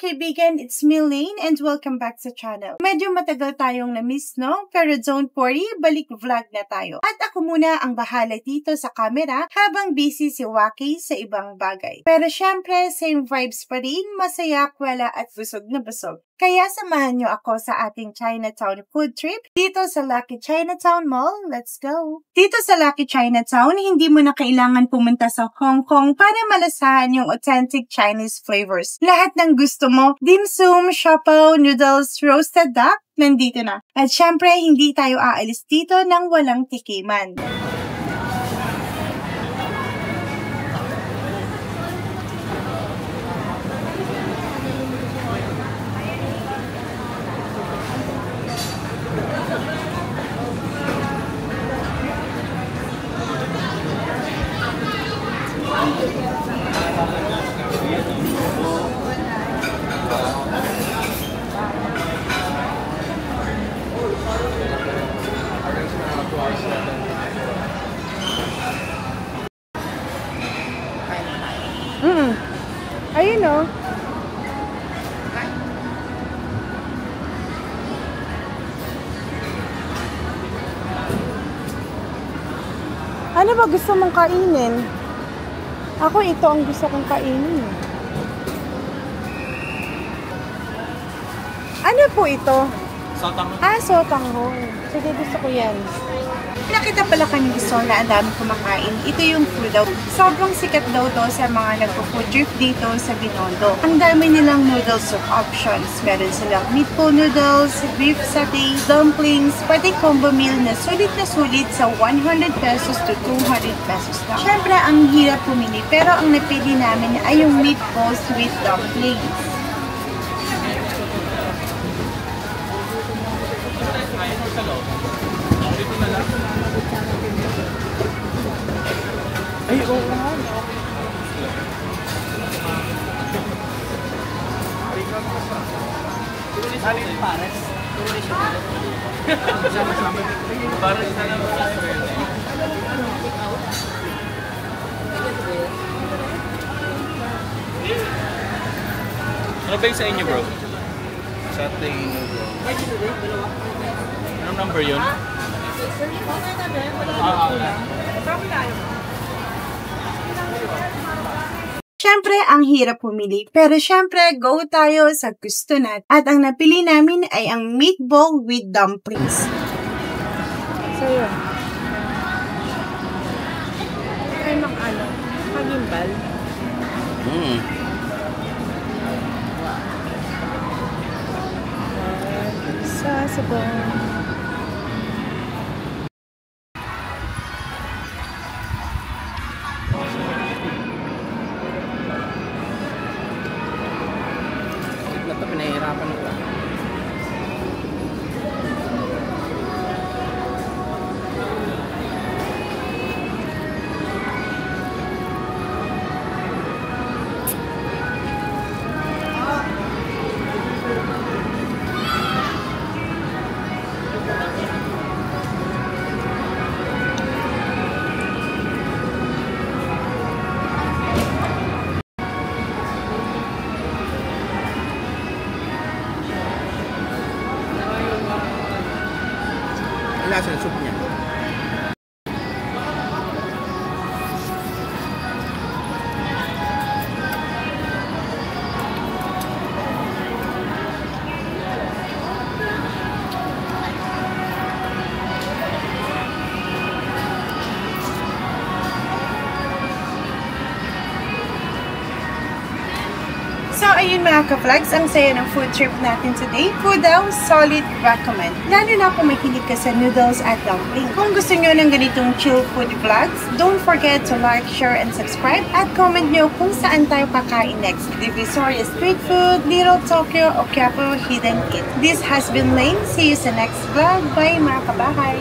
kaibigan, it's me Lane and welcome back sa channel. Medyo matagal tayong na-miss, no? Pero don't worry, balik vlog na tayo. At ako muna ang bahala dito sa camera habang busy si Waki sa ibang bagay. Pero syempre, same vibes pa rin, masaya, kwela at busog na busog. Kaya samahan nyo ako sa ating Chinatown food trip dito sa Lucky Chinatown Mall. Let's go! Dito sa Lucky Chinatown, hindi mo na kailangan pumunta sa Hong Kong para malasahan yung authentic Chinese flavors. Lahat ng gusto mo, dim sum, siopaw, noodles, roasted duck, nandito na. At syempre, hindi tayo aalis dito nang walang tikiman. Ayun o. Ano ba gusto mong kainin? Ako ito ang gusto kong kainin. Ano po ito? Sotanghon. Sotanghon. Sige, gusto ko yan. Nakita pala kami gusto na ang dami kumakain. Ito yung food daw. Sobrang sikat daw to sa mga nagpo-food trip dito sa Binondo. Ang dami nilang noodle soup options. Meron silang meatball noodles, beef satay, dumplings, pati combo meal na sulit sa 100 pesos to 200 pesos lang. Siyempre, ang hirap pumili pero ang napili namin ay yung meatballs with dumplings. Ay, oo nga. Pares. Pares na naman. Ano ba yung sa inyo, bro? Sa tingin mo, bro. Anong number yun? Siyempre, ang hirap pumili. Pero siyempre, go tayo sa gusto natin. At ang napili namin ay ang meatball with dumplings. So, yun. Ay, magimbal. Sasabong. Pinahirapan ko. Lasa ng soup niya. So, ayun mga ka-vlogs, ang saya ng food trip natin today. Food daw, solid recommend. Lalo na kung mahilig ka sa noodles at dumpling. Kung gusto nyo ng ganitong chill food vlogs, don't forget to like, share, and subscribe. At comment nyo kung saan tayo kakain next. Divisoria Street Food, Little Tokyo, o Quiapo Hidden Inn. This has been Lane. See you sa next vlog. Bye mga kabahay!